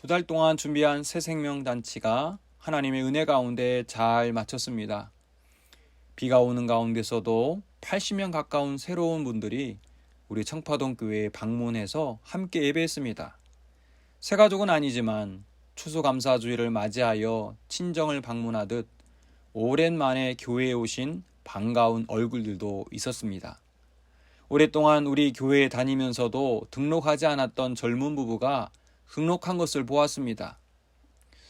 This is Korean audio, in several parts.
2달 동안 준비한 새생명단치가 하나님의 은혜 가운데 잘 마쳤습니다. 비가 오는 가운데서도 80명 가까운 새로운 분들이 우리 청파동 교회에 방문해서 함께 예배했습니다. 새가족은 아니지만 추수감사주일을 맞이하여 친정을 방문하듯 오랜만에 교회에 오신 반가운 얼굴들도 있었습니다. 오랫동안 우리 교회에 다니면서도 등록하지 않았던 젊은 부부가 등록한 것을 보았습니다.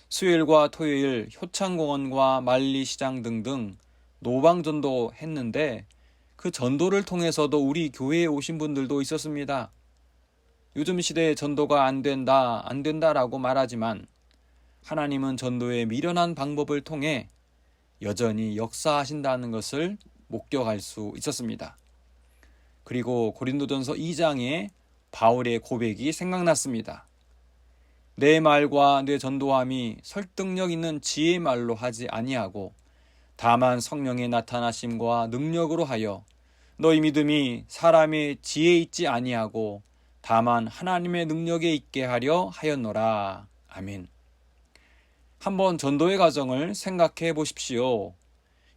수요일과 토요일 효창공원과 만리시장 등등 노방전도 했는데 그 전도를 통해서도 우리 교회에 오신 분들도 있었습니다. 요즘 시대에 전도가 안 된다라고 말하지만 하나님은 전도의 미련한 방법을 통해 여전히 역사하신다는 것을 목격할 수 있었습니다. 그리고 고린도전서 2장에 바울의 고백이 생각났습니다. 내 말과 내 전도함이 설득력 있는 지혜의 말로 하지 아니하고 다만 성령의 나타나심과 능력으로 하여 너희 믿음이 사람의 지혜에 있지 아니하고 다만 하나님의 능력에 있게 하려 하였노라. 아멘. 한번 전도의 과정을 생각해 보십시오.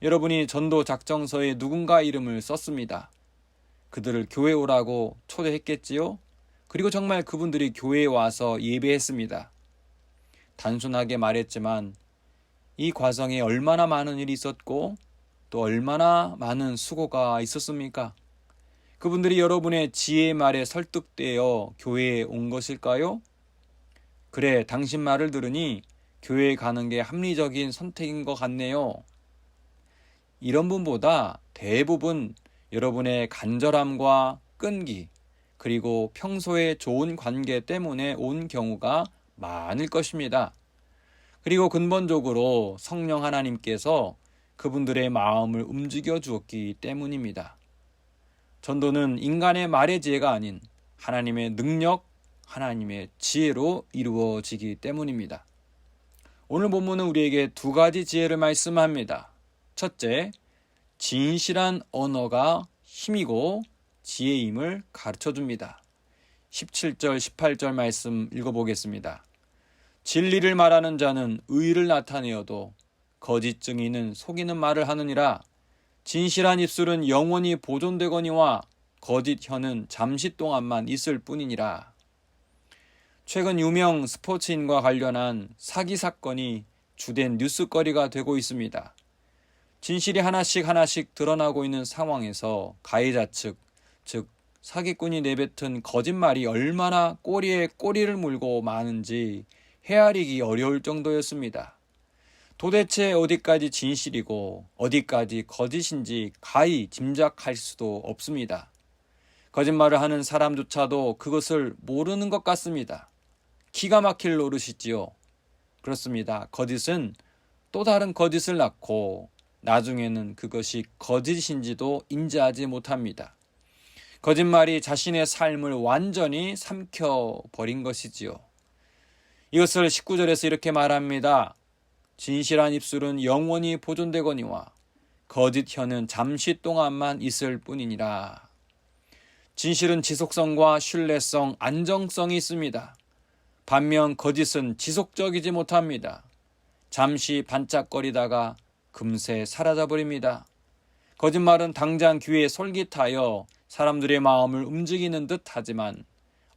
여러분이 전도 작정서에 누군가 이름을 썼습니다. 그들을 교회 오라고 초대했겠지요? 그리고 정말 그분들이 교회에 와서 예배했습니다. 단순하게 말했지만 이 과정에 얼마나 많은 일이 있었고 또 얼마나 많은 수고가 있었습니까? 그분들이 여러분의 지혜의 말에 설득되어 교회에 온 것일까요? 그래, 당신 말을 들으니 교회에 가는 게 합리적인 선택인 것 같네요. 이런 분보다 대부분 여러분의 간절함과 끈기 그리고 평소에 좋은 관계 때문에 온 경우가 많을 것입니다. 그리고 근본적으로 성령 하나님께서 그분들의 마음을 움직여 주었기 때문입니다. 전도는 인간의 말의 지혜가 아닌 하나님의 능력, 하나님의 지혜로 이루어지기 때문입니다. 오늘 본문은 우리에게 두 가지 지혜를 말씀합니다. 첫째, 진실한 언어가 힘이고 지혜임을 가르쳐줍니다. 17절, 18절 말씀 읽어보겠습니다. 진리를 말하는 자는 의를 나타내어도 거짓 증인은 속이는 말을 하느니라. 진실한 입술은 영원히 보존되거니와 거짓 혀는 잠시 동안만 있을 뿐이니라. 최근 유명 스포츠인과 관련한 사기 사건이 주된 뉴스거리가 되고 있습니다. 진실이 하나씩 드러나고 있는 상황에서 가해자 측, 즉 사기꾼이 내뱉은 거짓말이 얼마나 꼬리에 꼬리를 물고 마는지 헤아리기 어려울 정도였습니다. 도대체 어디까지 진실이고 어디까지 거짓인지 가히 짐작할 수도 없습니다. 거짓말을 하는 사람조차도 그것을 모르는 것 같습니다. 기가 막힐 노릇이지요. 그렇습니다. 거짓은 또 다른 거짓을 낳고 나중에는 그것이 거짓인지도 인지하지 못합니다. 거짓말이 자신의 삶을 완전히 삼켜버린 것이지요. 이것을 19절에서 이렇게 말합니다. 진실한 입술은 영원히 보존되거니와 거짓 혀는 잠시 동안만 있을 뿐이니라. 진실은 지속성과 신뢰성, 안정성이 있습니다. 반면 거짓은 지속적이지 못합니다. 잠시 반짝거리다가 금세 사라져버립니다. 거짓말은 당장 귀에 솔깃하여 사람들의 마음을 움직이는 듯 하지만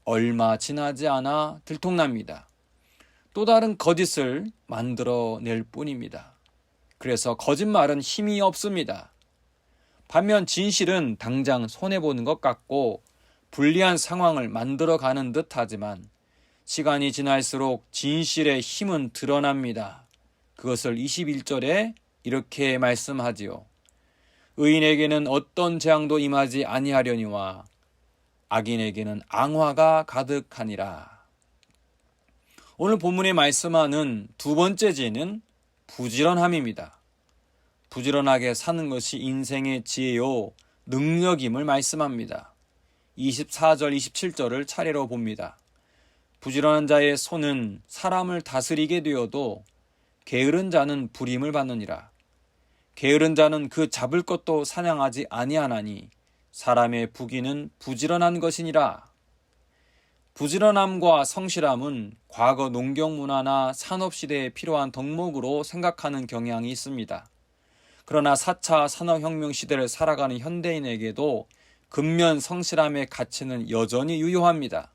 얼마 지나지 않아 들통납니다. 또 다른 거짓을 만들어낼 뿐입니다. 그래서 거짓말은 힘이 없습니다. 반면 진실은 당장 손해보는 것 같고 불리한 상황을 만들어가는 듯 하지만 시간이 지날수록 진실의 힘은 드러납니다. 그것을 21절에 이렇게 말씀하지요. 의인에게는 어떤 재앙도 임하지 아니하려니와 악인에게는 앙화가 가득하니라. 오늘 본문에 말씀하는 두 번째 지혜는 부지런함입니다. 부지런하게 사는 것이 인생의 지혜요 능력임을 말씀합니다. 24절, 27절을 차례로 봅니다. 부지런한 자의 손은 사람을 다스리게 되어도 게으른 자는 불임을 받느니라. 게으른 자는 그 잡을 것도 사냥하지 아니하나니 사람의 부귀는 부지런한 것이니라. 부지런함과 성실함은 과거 농경 문화나 산업 시대에 필요한 덕목으로 생각하는 경향이 있습니다. 그러나 4차 산업혁명 시대를 살아가는 현대인에게도 근면 성실함의 가치는 여전히 유효합니다.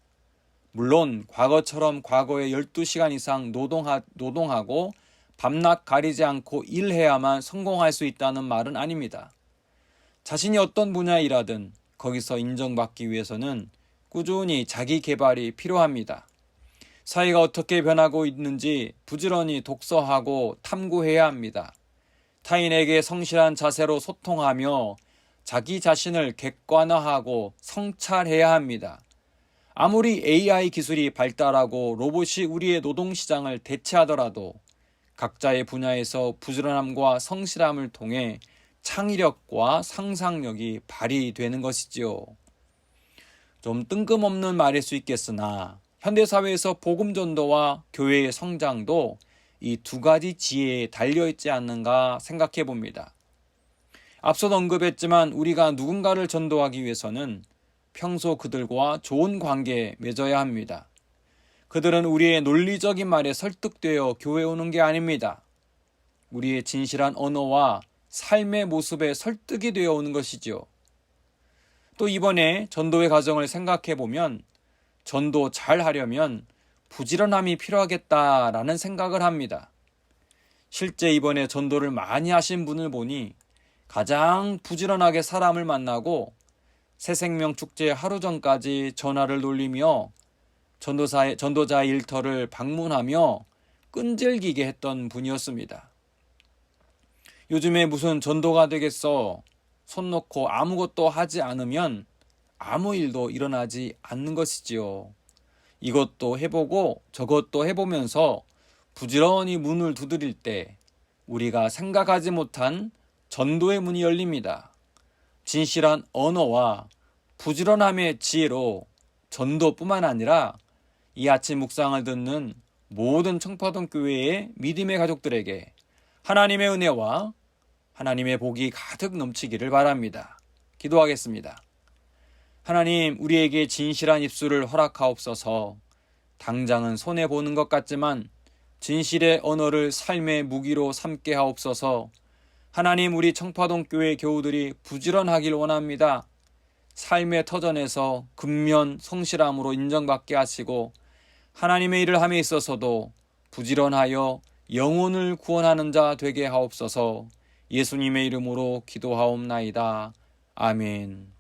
물론 과거처럼 과거에 12시간 이상 노동하고 밤낮 가리지 않고 일해야만 성공할 수 있다는 말은 아닙니다. 자신이 어떤 분야에 일하든 거기서 인정받기 위해서는 꾸준히 자기 개발이 필요합니다. 사회가 어떻게 변하고 있는지 부지런히 독서하고 탐구해야 합니다. 타인에게 성실한 자세로 소통하며 자기 자신을 객관화하고 성찰해야 합니다. 아무리 AI 기술이 발달하고 로봇이 우리의 노동시장을 대체하더라도 각자의 분야에서 부지런함과 성실함을 통해 창의력과 상상력이 발휘되는 것이지요. 좀 뜬금없는 말일 수 있겠으나 현대사회에서 복음전도와 교회의 성장도 이 두 가지 지혜에 달려있지 않는가 생각해 봅니다. 앞서 언급했지만 우리가 누군가를 전도하기 위해서는 평소 그들과 좋은 관계 맺어야 합니다. 그들은 우리의 논리적인 말에 설득되어 교회에 오는 게 아닙니다. 우리의 진실한 언어와 삶의 모습에 설득이 되어 오는 것이지요. 또 이번에 전도의 과정을 생각해 보면 전도 잘 하려면 부지런함이 필요하겠다라는 생각을 합니다. 실제 이번에 전도를 많이 하신 분을 보니 가장 부지런하게 사람을 만나고 새생명 축제 하루 전까지 전화를 돌리며 전도자의 일터를 방문하며 끈질기게 했던 분이었습니다. 요즘에 무슨 전도가 되겠어? 손 놓고 아무것도 하지 않으면 아무 일도 일어나지 않는 것이지요. 이것도 해보고 저것도 해보면서 부지런히 문을 두드릴 때 우리가 생각하지 못한 전도의 문이 열립니다. 진실한 언어와 부지런함의 지혜로 전도뿐만 아니라 이 아침 묵상을 듣는 모든 청파동 교회의 믿음의 가족들에게 하나님의 은혜와 하나님의 복이 가득 넘치기를 바랍니다. 기도하겠습니다. 하나님, 우리에게 진실한 입술을 허락하옵소서. 당장은 손해보는 것 같지만 진실의 언어를 삶의 무기로 삼게 하옵소서. 하나님, 우리 청파동 교회 교우들이 부지런하길 원합니다. 삶의 터전에서 근면 성실함으로 인정받게 하시고 하나님의 일을 함에 있어서도 부지런하여 영혼을 구원하는 자 되게 하옵소서. 예수님의 이름으로 기도하옵나이다. 아멘.